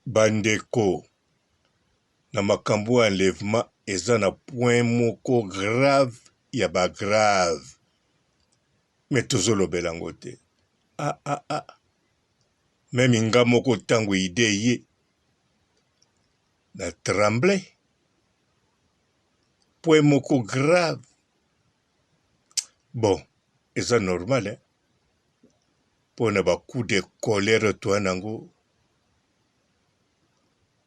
Bandeko na makambo ya enlèvement eza na point moko grave ya ba grave mais tozolobela yango te. Même nga moko tango ide ye na tremble point moko grave. Bon, eza normal hein? Pona ba coup de colère to nango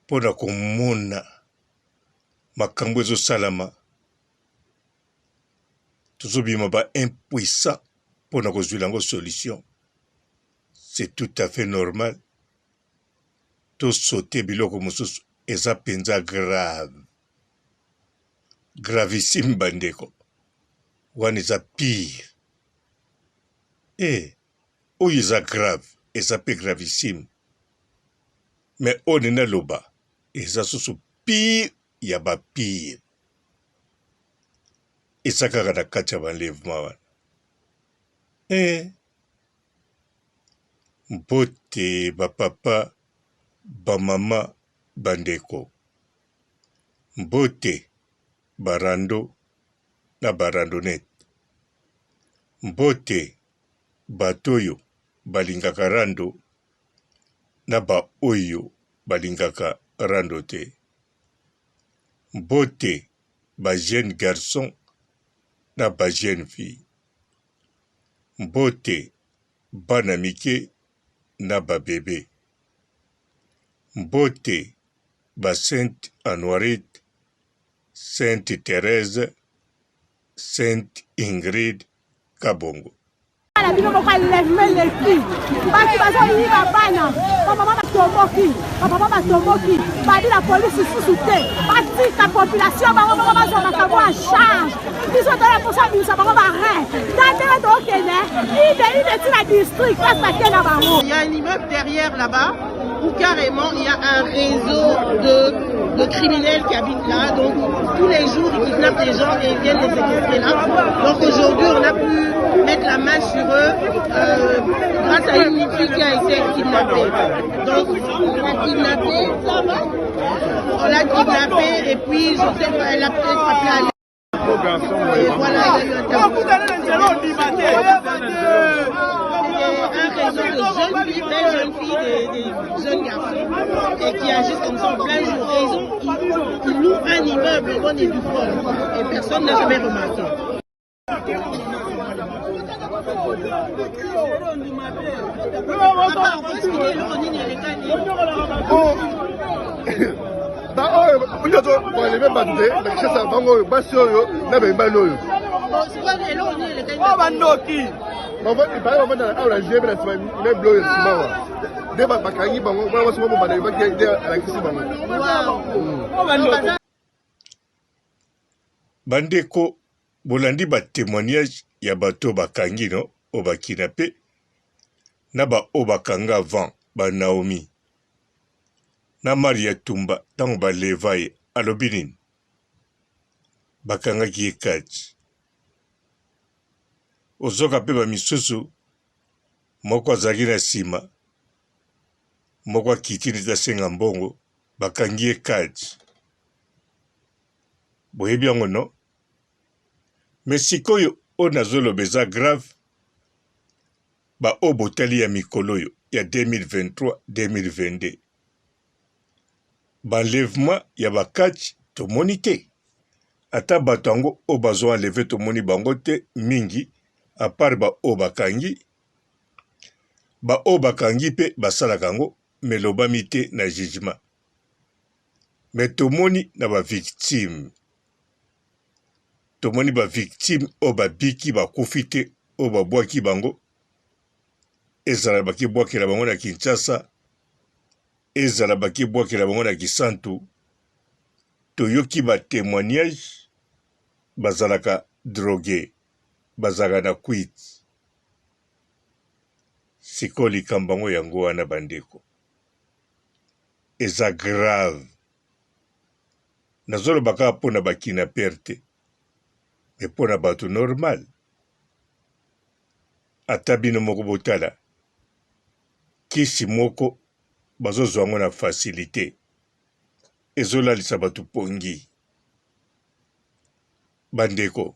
pona komona makambo ezo salama tozobima ba impuissant pona kozwila yango solution. C'est tout à fait normal. To sauter biloko mosusu eza penza grave. Gravissime bandeko. Wana eza pire. Oyo eza grave, eza pe gravissime. Mais oyo na loba, eza susu pire ya ba pire. Eza kaka na kati ya banlèvement wana. Mbote bapapa bamama bandeko. Mbote barando na barandonete. Mbote batoyo balingaka rando na ba oyo balingaka rando te. Mbote ba jeune garçon na ba jeune fille. Mbote bana mike na ba bébé. Mbote ba Sainte Honorite, Sainte Thérèse, Sainte Ingrid Kabongo. La bino ko lève les filles. Bati bazo yiba bana. Mama tomoki. Badi la police sous-souté. Bati la population bango bazo makabo en charge. Biso de la posa biso bango ba rien. Tandela to kene. Il est la district parce que na bango. Il y a un immeuble derrière là-bas où carrément il y a un réseau de criminels qui habitent là. Donc tous les jours ils kidnappent les gens et ils viennent les séquestrer là. Donc aujourd'hui on a pu mettre la main sur eux grâce à une fille qui a été kidnappée. Donc on l'a kidnappée et puis je sais pas, elle a peut-être appelé à et voilà, il y a eu un réseau de jeunes filles, des jeunes garçons, et qui agissent comme ça en plein jour. Et ils louent un immeuble au nez du fort, et personne n'a jamais remarqué. Bandeko bolandi ba témoignage ya bato bakangi no o bakinape na ba o bakanga avant ba Naomi na Maria Tumba tango ba Levaye alobinin bakanga ki ekati ozoka pe ba misusu moko azalaki na nsima moko akitini ta senga mbongo bakangi ekati boyebi yango no. Mais sikoyo o nazoloba eza grave ba o botali ya mikolo yo ya 2023-2022 banlèvement ya bakati tomoni te ata bato yango o bazwa enleve tomoni bango te mingi à part ba o bakangi pe basalaka yango melobami te na jugement mais tomoni na ba victime. Tomoni ba victime o babiki bakufi te o babwaki bango ezala baki bwakela bango na Kinshasa ezala baki bwakela bango na Kisantu toyoki ba témoignage bazalaka drogué bazalaka na quit siko likambo yango yango wana bandeko eza grave nazoloba kaka mpona bakinaper te mais pona bato normal ata bino moko botala kisi moko bazozwa yango na facilité ezolalisa bato pongi. Bandeko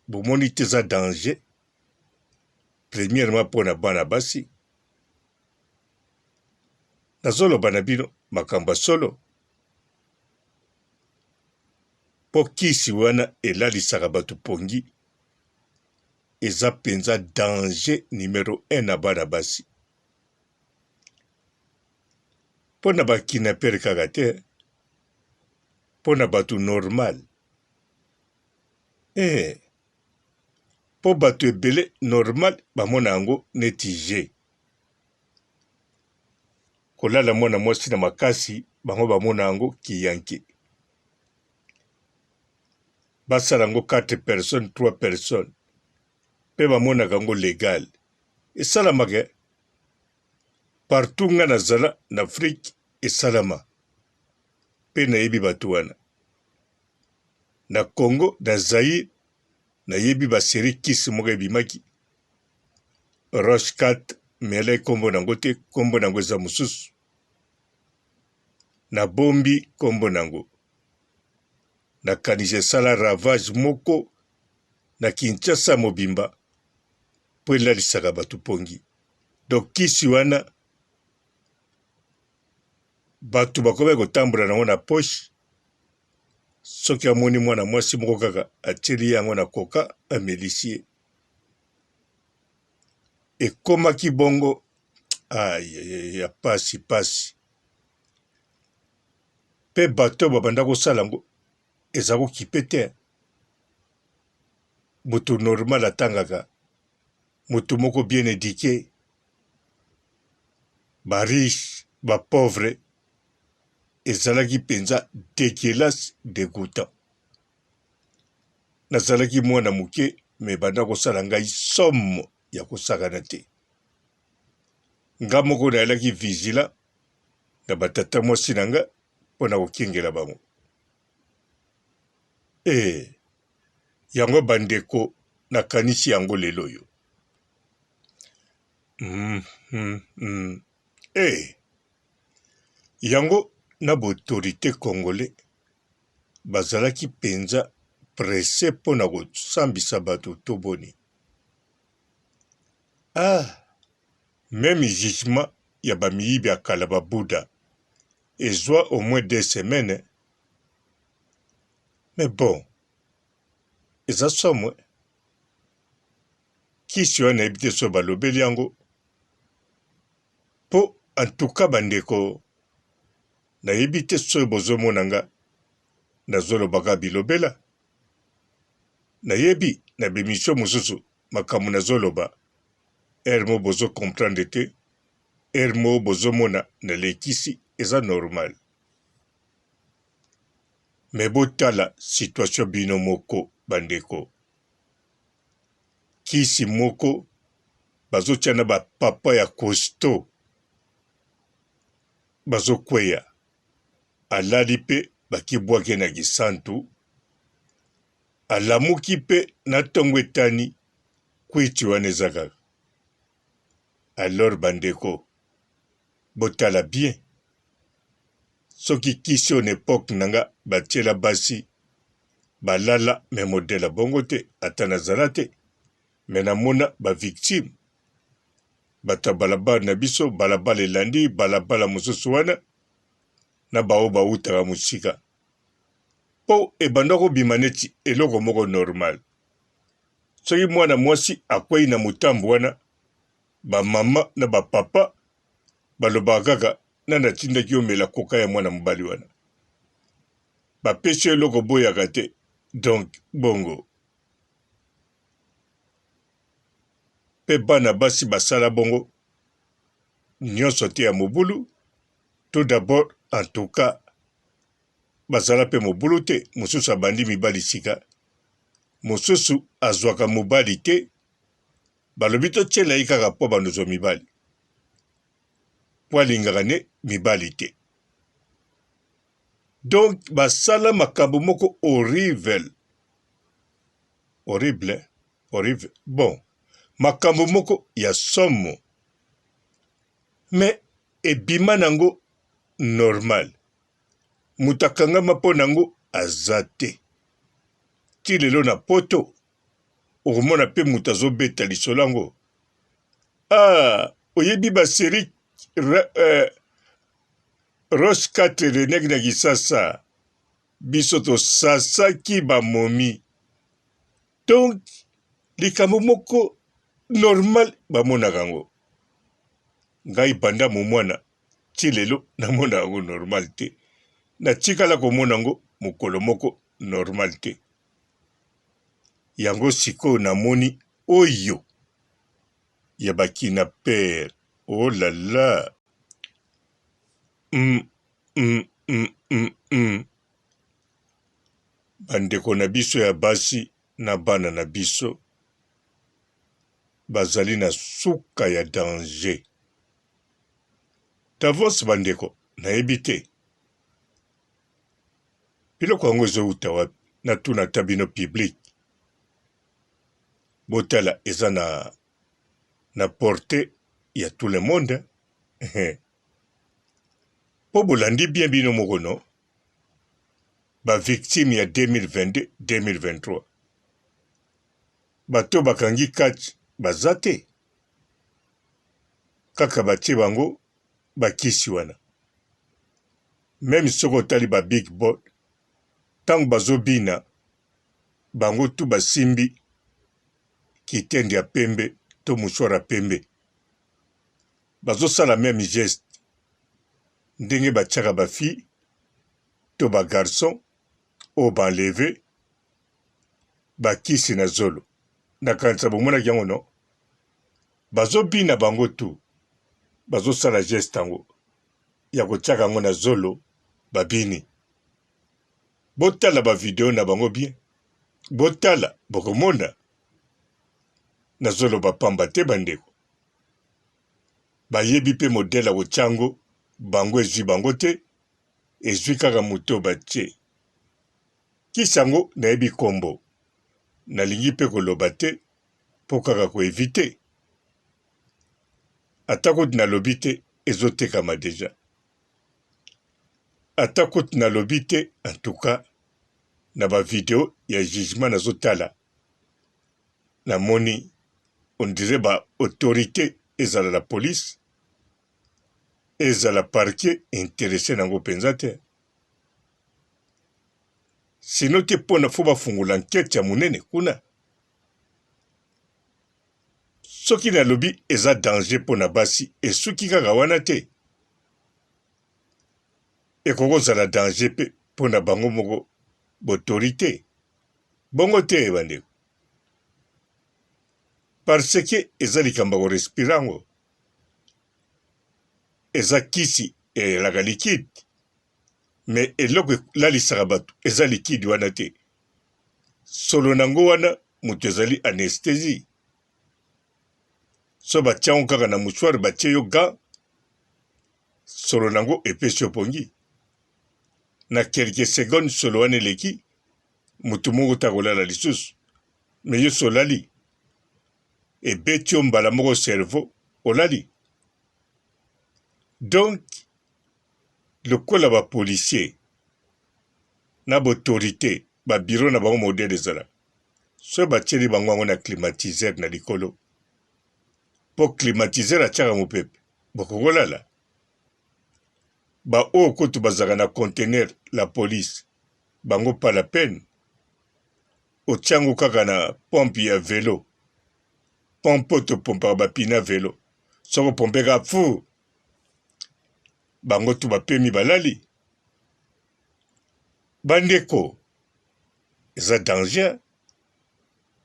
bomoni te eza danger premièrement mpo na bana basi. Nazoloba na bino makambo solo mpo kisi wana elalisaka bato pongi eza mpenza danger numéro 1 na bana basi. Mpo na bakinaper kaka te, mpo na bato normal. Mpo bato ebele normal bamona yango neti je. Kolala mwana mwasi na makasi bango bamona yango kiyanki. Basala yango 4 personnes 3 personnes mpe bamonaka yango légal. Esalamaka partout nga nazala na Afrique esalama mpe nayebi bato wana. Na Congo na Zaïre nayebi baseri kisi moko ebimaki Roche 4 mele kombo nango te, kombo nango eza mosusu. Na bombi kombo nango. Nakanisi esala ravage moko na Kinshasa mobimba mpo elalisaka bato pongi. Donc kisi wana bato bakomi kotambola nango na poche. Soki amoni mwana mwasi moko kaka atieli yango na koka amelisie. Ekomaki bongo ya pasi. Pe bato babanda kosala yango eza kokipe te. Moto normal atangaka, moto moko bien éduqué, ba riche, ba pauvre, ezalaki penza dégueulasse dégoûtant. Nazalaki mwana muke me banda kosala ngai somme ya kosakana te. Nga moko nayalaki vigila na batata mwasi na nga mpo na kokengela bango. Yango bandeko nakanisi yango lelo yo. Yango na autorité congolais bazalaki penza pressé mpo na kosambisa bato toboni. Même jugement ya bamiyibi ya kala babuda ezwa au moins 2 semaines. Mais bon, eza somme kisi wana ebi te so balobeli yango. Po en tout cas bandeko nayebi te so bozomona nga nazolobaka bilobela. Nayebi na bemission mosusu makambo nazoloba ermo bozo comprendre te, ermo bozomona na lekisi eza normal. Me botala situation bino moko bandeko. Kisi moko bazotia na bapapa ya costaud bazokweya. Alali pe bakibwake na gisantu. Alamuki pe na tongo etani kwichi wana ezaka. Alors bandeko botala bien. Soki kisi on époque nanga batiela basi balala me modela bongo te ata nazala te. Me namona ba victime bata balabala na biso balabala elandi balabala mosusu wana na bao bautaka musika. Po ebanda kobima neti eloko moko normal. Soki mwana mwasi akwei na mutambu wana ba mama na ba papa balobaka kaka nana tindaki omela koka ya mwana mobali wana. Bapesi eloko boyaka te. Donc bongo. Pe bana basi basala bongo nyonso te ya mobulu. Tout d'abord en tout cas bazala pe mobulu te. Mosusu abandi mibali sika. Mosusu azwaka mobali te. Balobi totiela ye kaka mpo bandozo mibali. Po alingaka ne mibali te. Donc basala makambo moko horrible. Horrible. Bon. Makambo moko ya somo. Mais ebima nango normal mutu akangama mpo nango aza te ti lelo na poto okomona mpe mutu azobeta lisolo yango oyebi baseri Roche 4 Renek na Kisasa biso tosasaki bamomi donc likambo moko normal bamonaka yango ngai banda momwana ti lelo namona yango normal te natikala komona yango mokolo moko normal te yango sikoyo namoni oyo ya bakinaper oh la la bandeko na biso ya basi na bana na biso bazali na suka ya danger Davos bandeko nayebi te biloko yango ezouta wapi natuna ta bino public botala eza na porte ya tout le monde po bolandi bien bino moko no bavictime ya 2022-2023 bato bakangi kati baza te kaka batie bango bakisi wana meme soki otali babig board ntango bazobina bango tu basimbi kitende ya pembe to mushwara pembe bazosala meme geste ndenge batiaka bafille to bagarson oyo banleve bakisi na zolo nakanisa bomonaki yango no bazobina bango tu bazosala geste yango ya kotiaka yango na zolo babini botala bavideo na bango bien botala bokomona na zolo bapamba te bandeko bayebi mpe modele ya kotyango bango ezwi bango te ezwi kaka moto batie kisi yango nayebi kombo nalingi mpe koloba te mpo kaka koevite ata kuti nalobi te ezotekama deja ata kuti nalobi te antuka na bavideo ya jugement nazotala namoni ondire baautorité ezala la police ezala parquet interese nango mpenza te sino te mpo na fo bafungula nkete ya monene kuna soki nalobi eza danger mpo na basi esuki kaka wana te ekokozala danger mpe mpo na bango moko bautorité bongo te bandeko parce ke eza likambo ya korespire yango eza kisi eyelaka likide me eloko elalisaka bato eza likide wana te solo nango wana moto ezali anesthésie so batiango kaka na mouchoir batie yo ga solo nango epesi yo pongi na kelke seconde solo wana eleki motu moko takolala lisusu me yo solali ebeti yo mbala moko cerveau olali donc lokola bapolisier na baautorité babiro na bango modele ezala so batieli bango yango na climatiseur na likolo mpo climatiseur atiaka mopepe bokokolala baoyo kutu bazalaka na contener la police bango pa la peine otiango kaka na pompe ya velo pompe oyo topompaka bapina velo soko opompeka fu bango tu bapemi balali bandeko eza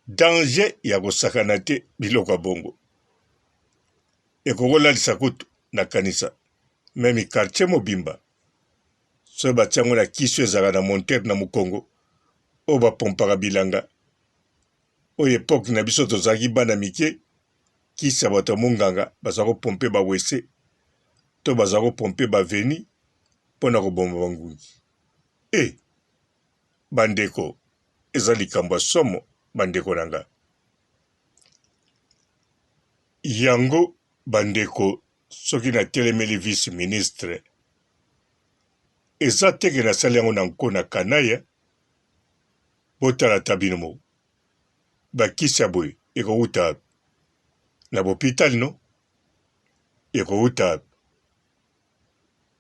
danger ya kosakana te biloko ya bongo ekokolalisa kutu na kanisa meme quartier mobimba so batiango na kisi ezalaka na montere na mokongo oyo bapompaka bilanga oyo epoke na biso tozalaki bana mike kisi ya bato ya monganga baza kopompe bawese to baza kopompe baveni mpo na kobomba bangungi bandeko eza likambo ya somo bandeko na nga yango bandeko soki natelemeli vice ministre eza teke nasali yango na nkona kanaya botala ta bino mo bakisi ya boye ekowuta na bopitali no ekowuta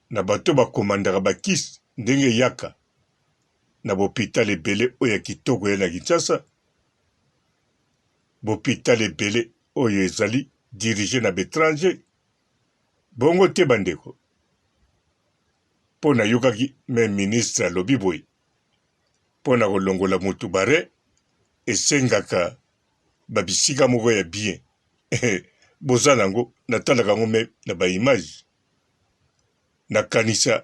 na bato bakomandaka bakisi ndenge eyaka na bopitali ebele oyo ya kitoko ya na Kinshasa bopitali ebele oyo ezali dirige na betranger bongo te bandeko mpo nayokaki me ministre alobi boye mpo na kolongola motu bare esengaka babisika moko ya bien boza nango natalaka yango me na baimage nakanisa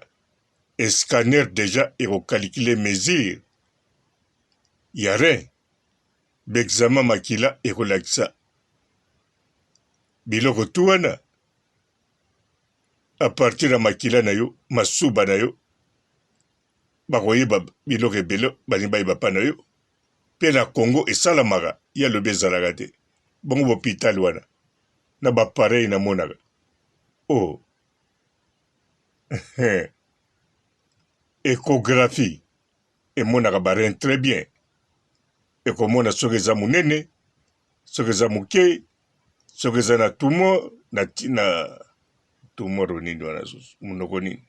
escanner deja ekokalikile mesure ya rein beexamen makila ekolakisa biloko tu wana a partir ya makila na yo masuba na yo bakoyeba biloko ebele balingi bayeba mpa na yo mpe na Congo esalamaka ya lobi ezalaka te bongo bopitali wana na bapareil namonaka oh échographie emonaka barein très bien ekomona soki eza monene soki eza moke soki eza na tumor na tumor nini wana monoko nini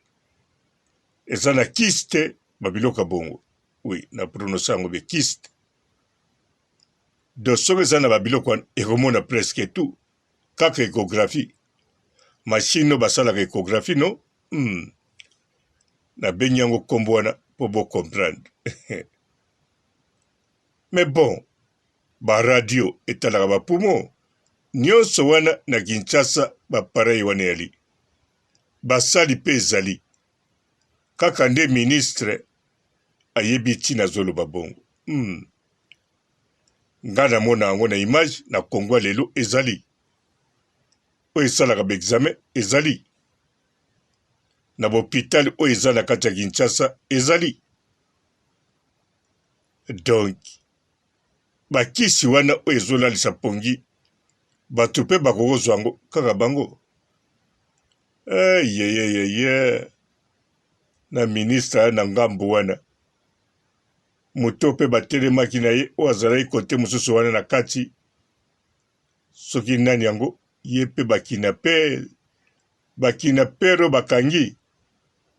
eza na kiste babiloko bongo oui na prononce yango be kiste donc soki eza na babiloko wana ekomona presque tout kaka échographie machine no basalaka échographie no nabengi yango kombo wana mpo bocomprendre mais bon baradio etalaka bapumo nyonso wana na Kinshasa bapareil wana yali basali mpe ezali kaka nde ministre ayebi ntina azoloba bongo nga namona yango na image na Kongo lelo ezali oyo esalaka baexamen ezali na bopitali oyo eza na kati ya Kinshasa ezali donc bakisi wana oyo ezolalisa pongi bato mpe bakokozwa yango kaka bango yeyeyeye na ministre na ngambo wana moto mpe batelemaki na ye oyo azalaki kote mosusu wana na kati soki nani yango ye mpe bakinapero bakangi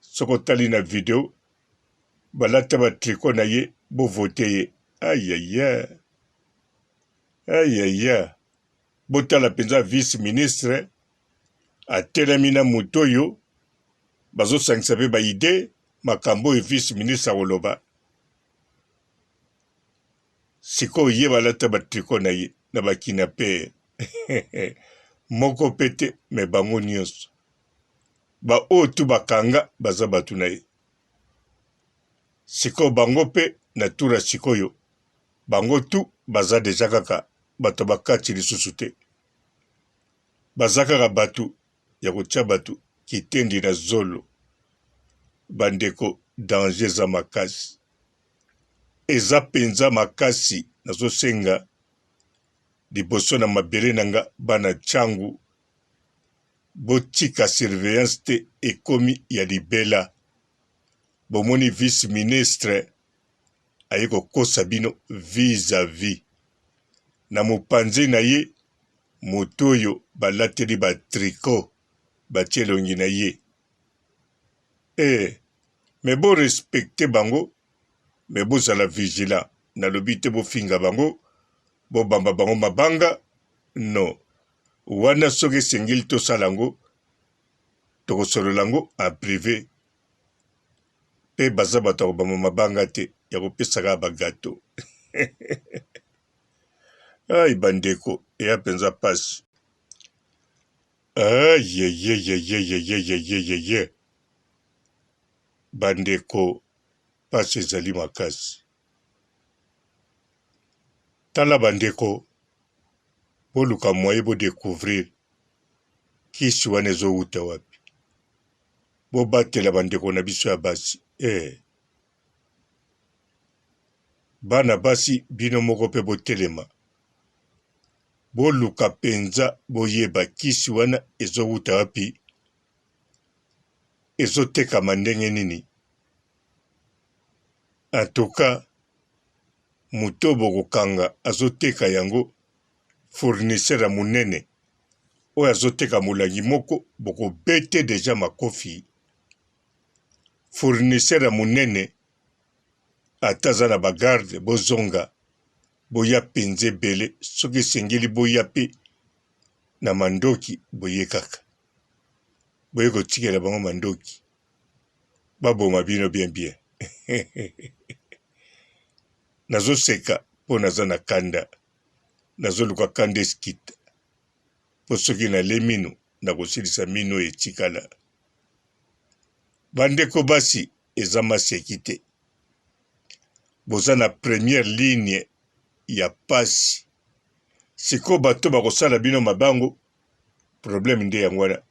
soki otali na video balata batriko na ye bovote ye ayaya botala mpenza vice ministre atelemi na moto oyo bazosangisa mpe baide makambo oyo vice ministre akoloba sikoyo ye balata batriko na ye na bakinape moko mpe te me bango nyonso baoyo tu bakanga baza bato na ye sikoyo bango mpe na tura sikoyo bango tu baza deja kaka bato bakati lisusu te baza kaka bato ya kotia bato kitendi na zolo bandeko danger eza makasi eza mpenza makasi nazosenga liboso na mabele na nga bana ntangu botika surveillance te ekomi ya libela bomoni vice ministre aye kokosa bino vis-à-vis na mopanzi na ye moto oyo balateli batriko batie elongi na ye me borespecte bango me bozala vigilant nalobi te bofinga bango bobamba bango mabanga no wana soki esengeli tosala yango tokosolola yango en privé mpe baza bato ya kobamba mabanga te ya kopesaka bagato ai bandeko eya mpenza pasi ayeyeyeyeyeyeyeye bandeko pasi ezali makasi tala bandeko boluka moye bodécouvrir kisi wana ezowuta wapi bobatela bandeko na biso ya basi bana basi bino moko mpe botelema boluka penza boyeba kisi wana ezowuta wapi, ezotekama ndenge nini. Antuka muto bokokanga azoteka yango fournisseur ya munene oyo azoteka molangi moko bokobete deja makofi. Fournisseur ya munene ataza na bagarde bozonga boya penze bele soki esengeli boya pe na mandoki boye kaka boye kotikela bango mandoki baboma bino bien bien. Nazoseka mpo naza na kanda, nazoluka kanda eskita mpo soki nale mino nakosilisa mino etikala. Bandeko basi eza maseki te, boza na première ligne ya pasi. Siko bato bakosala bino mabango, problème nde yango wana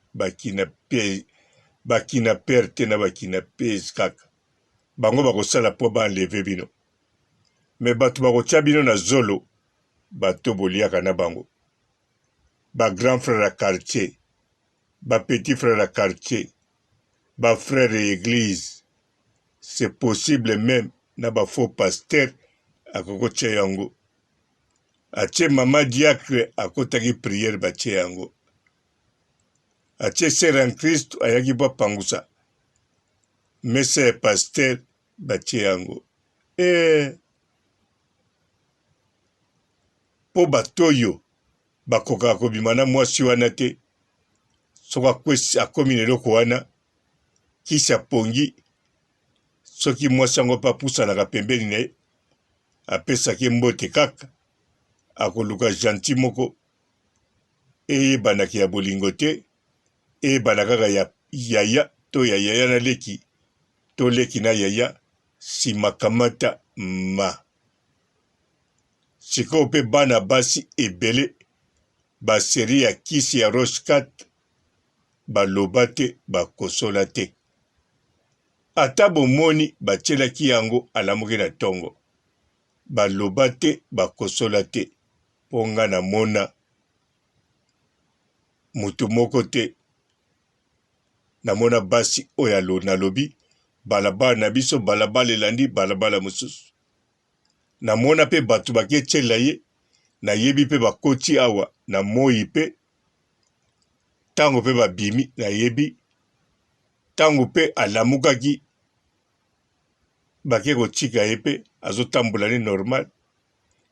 bakina perte na bakina pese kaka. Bango bakosala po baenleve bino. Me bato bakotya bino na zolo, bato boliaka na bango. Ba grand frère ya quartier, ba petit frère ya quartier, ba frère ya église. C'est possible même na ba faux pasteur akokotya yango. Atie mama diacre akotaki prière batie yango. Atie sœur en Christ ayaki ba pangusa. Messe ya pasteur batie yango. Po batoyo bakoka kobima na mwasi wana te, soka kwesi akomi eloko wana kisi apongi, soki mwasi yango pa pusanaka pembeni na ye apesaki mbote kaka akoluka gentil moko eyebanaki ya bolingo te, eyebana kaka ya yaya to ya yaya na leki to leki na yaya simakamata ma. Sikoyo mpe bana basi ebele baseri ya kisi ya Roche 4 baloba te bakosola te. Ata bomoni batielaki yango alamuki na tongo, baloba te bakosola te. Mpo nga na mona mutu moko te, namona basi oyo nalobi balabala na biso, balabala elandi balabala mosusu. Namona pe bato baketiela ye, nayebi pe bakoti awa na moi pe, tango pe babimi nayebi, tango pe alamukaki bake kotika ye pe azotambola ne normal.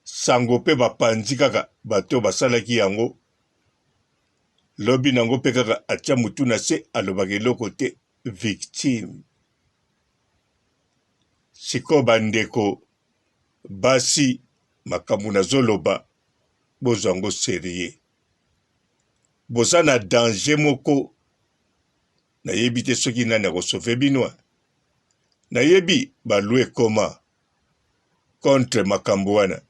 Sango pe bapanzi kaka bato basalaki yango, lobi nango pe kaka atia mutu na se alobaka eloko te, victime. Siko bandeko basi makambo nazoloba bozwa yango serie. Boza na danger moko, nayebi te soki nani akosauve bino. Nayebi balue koma contre makambo wana.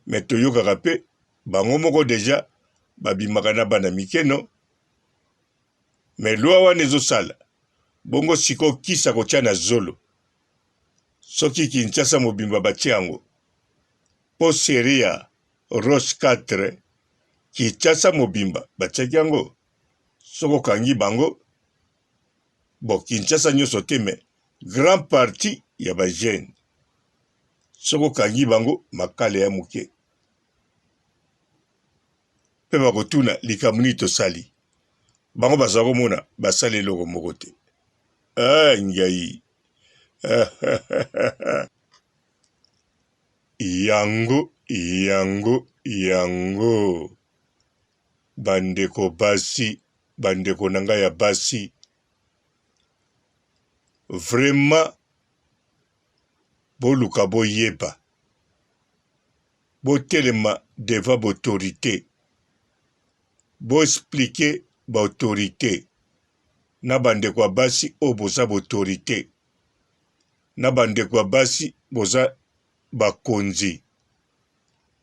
Me toyokaka pe bango moko deja babimaka na bana mikeno. Me loi wana ezosala bongo siko kisa kotia na zolo. Soki Kinshasa mobimba batie yango po serie ya Roche 4 Kinshasa mobimba batiaki yango, soko kangi bango bo Kinshasa nyonso te, me grand parti ya bajene soko kangi bango makale ya muke pe bakotuna likambo nini tosali, bango baza komona basali eloko moko te. Ngai yango bandeko basi, bandeko na ngai ya basi, vraiment boluka boyeba, botelema devant bautorité, boexplike baautorité na bandeko ya basi oyo boza baautorité, na bandeko ya basi boza bakonzi,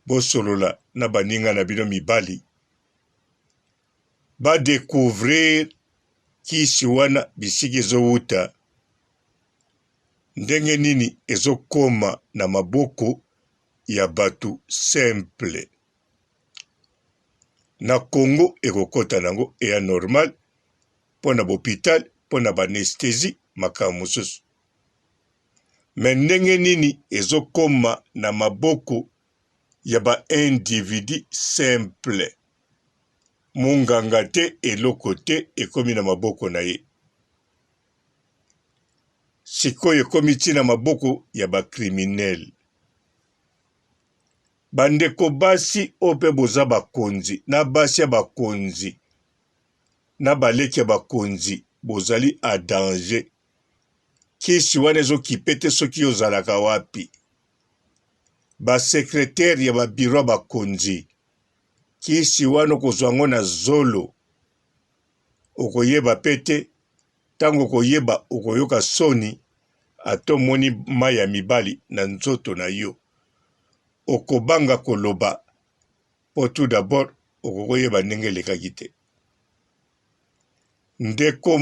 bosolola na baninga na bino mibali, badécouvrir kisi wana bisiki ezowuta, ndenge nini ezokoma na maboko ya batu simple. na Congo ekokota nango eya normal pona hôpital pona banesthésie makambo mosusu. Me ndenge nini ezokoma na maboko ya ba individu simple. Munganga te eloko te ekomi na maboko na ye. Sikoyo ekomi ti na maboko ya ba criminel. Bandeko basi ope boza bakonzi na basi ya bakonzi na baleki ya bakonzi bozali a danger. Kisi wana ezokipe te soki ozalaka wapi. Basekretare ya babiro ya bakonzi kisi wana okozwa ngo na zolo. Okoyeba pete tango koyeba okoyoka soni atomoni mai ya mibali na nzoto na yo. Okobanga koloba po tout d'abord okoyeba ndenge elekaki te. Ndeko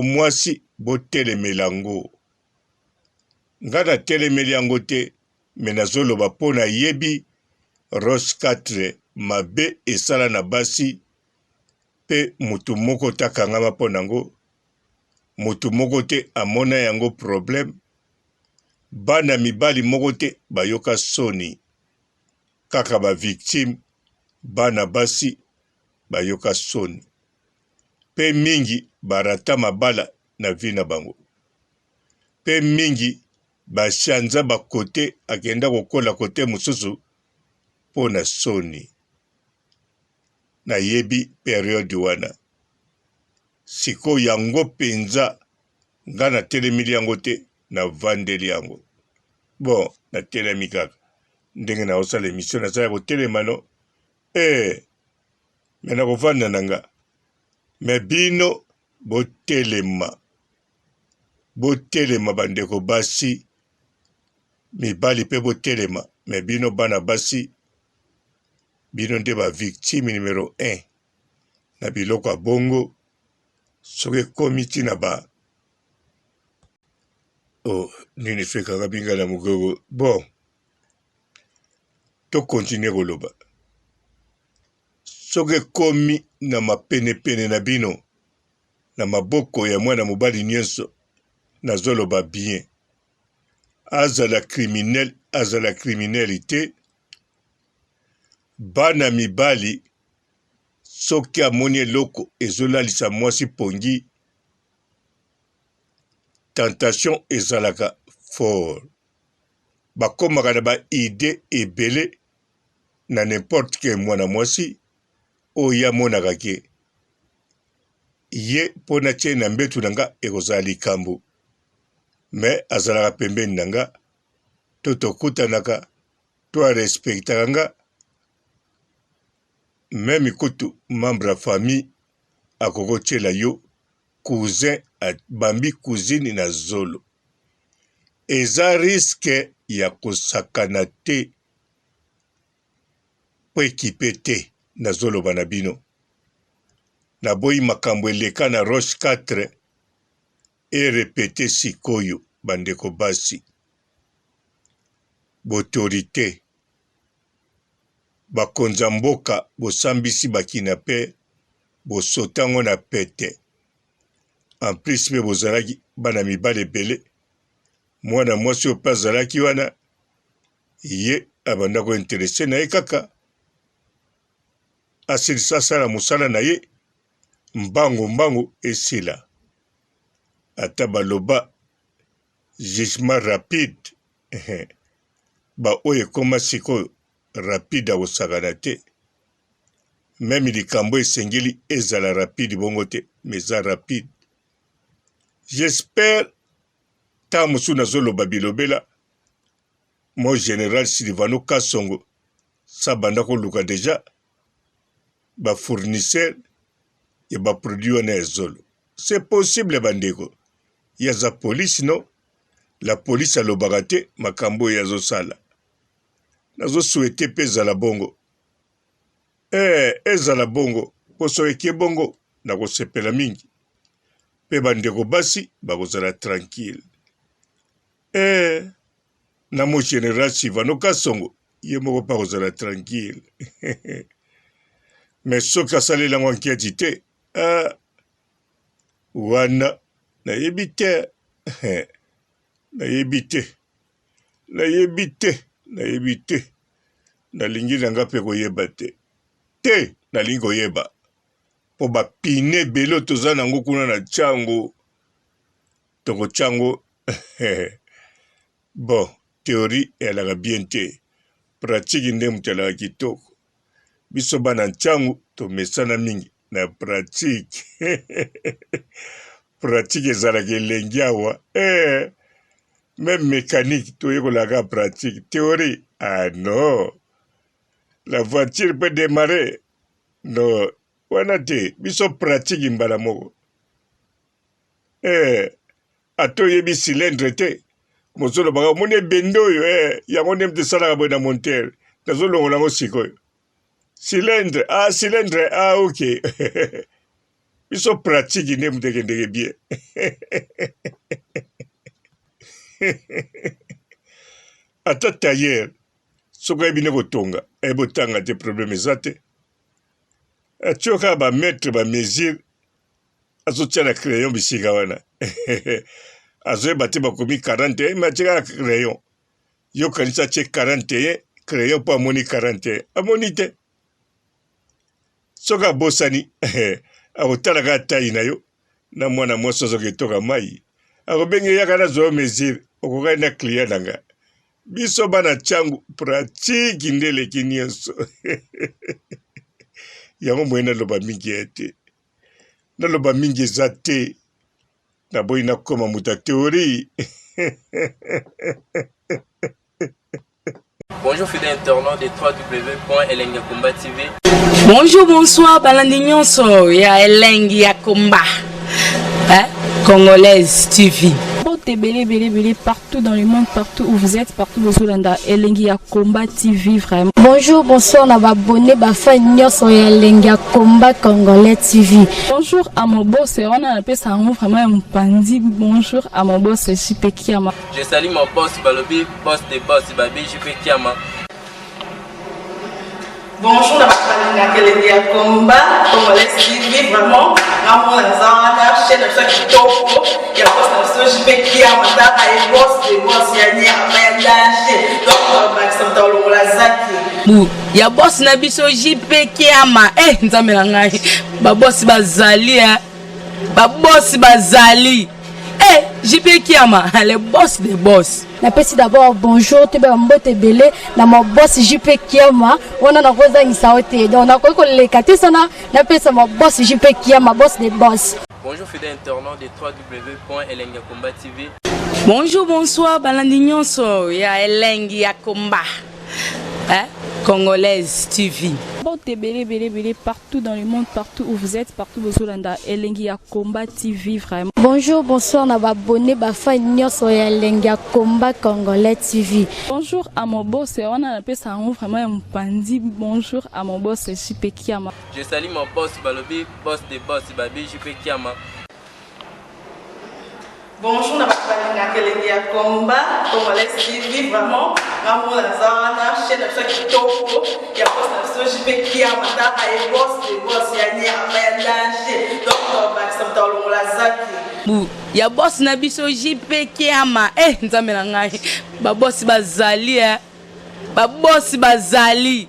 mwasi botelemela yango. Nga na telemeli yango te, me nazoloba po na yebi Roche 4 mabe esala na basi pe mutu moko takangama po nango. Mutu moko te amona yango problème. Bana mibali moko te bayoka soni. Kaka ba victime bana basi bayoka soni. Pe mingi barata mabala na vi na bango. Pe mingi bashanza bakote akenda kokola kote mususu po na soni. Na yebi periode wana. Siko yango penza nga na telemili yango te na vandeli yango. Bon, na telemi kaka. Ndenge na osala emission na saya ko telemano. Mena ko vanda nanga. Me bino botelema. Botelema bandeko basi. Mibali pe botelema. Me bino bana basi. Bino nde ba victime numéro 1. Na biloko ya bongo. Soke komiti na ba. Oh, nini feka kabinga na mugogo. Bon. To continue koloba. Soke komi na mapene na bino. Na maboko ya mwana mobali nyonso. Na zoloba bien. Azala criminalité. Bana mibali. Soki amoni eloko ezolalisa mwasi pongi. Tentation ezalaka fort. Bakomaka na ba idée ebele na n'importe quel mwana mwasi oya monaka ke ye pona tie na mbetu nanga ekozala likambo. Me azalaka pembeni nanga to tokutanaka to respectaka nga. Même kutu membre ya famille akokotiela yo cousin bambi cousine na zolo. Eza risque ya kosakana te po ekipe te na zolo bana bino. Na boyi makambo eleka na Roche 4 e repete sikoyo bandeko basi. Bautorité. Bakonza mboka bosambisi bakinape bosotango na pete. En plus me bozalaki bana mibale ebele. Mwana mwasi ope azalaki wana ye abanda ko interese na ye kaka. Asilisa asala mosala na ye mbango esila. Ata baloba jugement rapide. Ba oyo ekoma sikoyo rapide akosakana te. Meme likambo esengeli ezala rapide bongo te, mais eza rapide. J'espère ta mosu nazoloba bilobela mo général Silvano Kasongo sabanda koluka deja ba fournisseur et ba produit wana ezolo. C'est possible bandeko. Yaza police non? La police alobaka te makambo yazo sala. Nazo souhaiter pe ezala bongo. Ezala bongo. Poso eke bongo na kosepela mingi. Pe bandeko basi bakozala tranquille. Na mo général Silvano Kasongo ye moko pa kozala tranquille. mais soki asalelango enquête te wana nayebi te nayebi te nalingi nanga mpe koyeba te nalingi koyeba mpo bapine ebele toza nango kuna na ntiango tokotyango bon théorie eyalaka bien te pratique nde moto alaka kitoko biso bana ntiango tomesana mingi na pratique pratique ezalaka elengi awa même mécanique toyekolaka pratique théorie non la voiture peut démarrer non wana te biso pratique mbala moko atoyebi cylindre te mozolobaka omoni ebende oyo yango nde moto esalaka boye na montere nazolongola yango sikoyo cylindre ok biso pratique nde moto ekendeke bien ata tailleur soki ayebi nde kotonga ayebi otanga te problème eza te atio kaka bametre bamesure azotia na crayon bisika wana azoyeba te bakomi 41 me atie kaka crayon yokanisi atie 41 crayon mpo amoni 41 amoni te soki abosani akotala kaka tai na yo na mwana mwasi azoki etoka mai akobenge yaka nazwa yo mesure okokai na client na nga biso bana ntiango pratique nde eleki nyonso yango moye naloba mingi ya te naloba mingi eza te naboyi nakoma moto ya théorie. Bonjour fidèles internautes de www.elengiakomba TV. Bonjour, bonsoir, balandi nyonso ya Elengi ya Komba, Congolaise TV. Belé partout dans le monde, partout où vous êtes, partout où vous êtes, Elengi ya Komba TV vraiment. Bonjour, bonsoir, na abonné bafa nyonso ya Elengi ya Komba Congolais TV. Bonjour à mon boss, on a appelé ça vraiment un pandi. Bonjour à mon boss, JP Kiama. Je salue mon boss Balobi, boss de boss Babi, JP Kiama. Bonjour à la Elengi ya Komba Congolais TV vraiment. Namo nazana chaîne de chaque topo ya boss na JP Kiama ta ay boss de boss ya ni amandaje donc Maxime Tolo la zaki ya boss na biso JP Kiama nzambe na ngai ba boss bazali ba boss bazali JP Kiama le boss des boss. Napesi d'abord bonjour te ba mbote belé na mon boss JP Kiama on a kozangisa ote donc na ko lekati sana napesa mon boss JP Kiama boss des boss. Bonjour fidèles internautes de www.elengiakomba TV. Bonjour, bonsoir, balandi nyonso ya Elengi ya Komba, Congolaise TV. Belé partout dans le monde, partout où vous êtes, partout où vous êtes, Elengi ya Komba TV vraiment. Bonjour, bonsoir, na abonné bafa nyonso ya Elengi ya Komba Congolais TV. Bonjour à mon boss, on a appelé ça vraiment un pandi. Bonjour à mon boss, JP Kiama. Je salue mon boss Balobi, boss de boss Babi, JP Kiama. Bonjour à Elengi ya Komba Congolais TV vraiment. Namo nazana chaîne de chaque topo ya boss na JP Kiama ta ay boss de boss ya ni amandaje donc Maxime Tolo la zaki ya boss na biso JP Kiama nzambe na ngai ba boss bazali ba boss bazali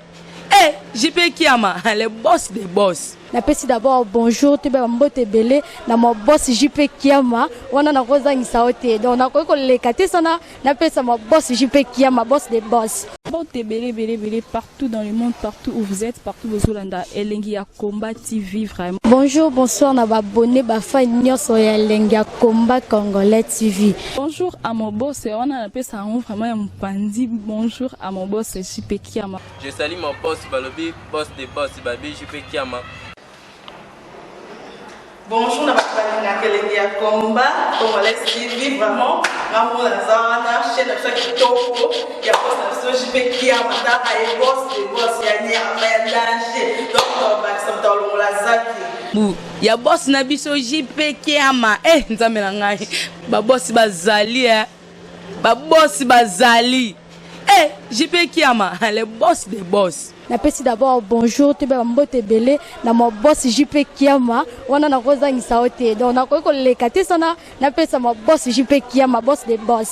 JP Kiama le boss des boss. Napesi d'abord bonjour te ba mbote belé na mon boss JP Kiama on a kozangisa ote donc na ko lekati sana napesa mon boss JP Kiama boss des boss. Belé partout dans le monde, partout où vous êtes, partout où vous êtes, Elengi ya Komba TV vraiment. Bonjour, bonsoir, na abonné bafa nyonso ya Elengi ya Komba Congolais TV. Bonjour à mon boss, on a appelé ça vraiment un pandi. Bonjour à mon boss JP Kiama. Je salue mon boss Balobi, boss de boss Babi, JP Kiama. Bonjour à Elengi ya Komba Congolais TV vraiment. Namo nazana chaîne de chaque topo ya boss na JP Kiama ta ay boss de boss ya ni amandaje donc Maxime Tolo la zaki ya boss na biso JP Kiama nzambe na ngai ba boss bazali ba boss bazali Eh, JP Kiama, le boss des boss. Napesi d'abord bonjour te ba mbote belé na mo boss JP Kiama wana na kozangisa ote donc na ko lekate sana napesa mo boss JP Kiama boss des boss.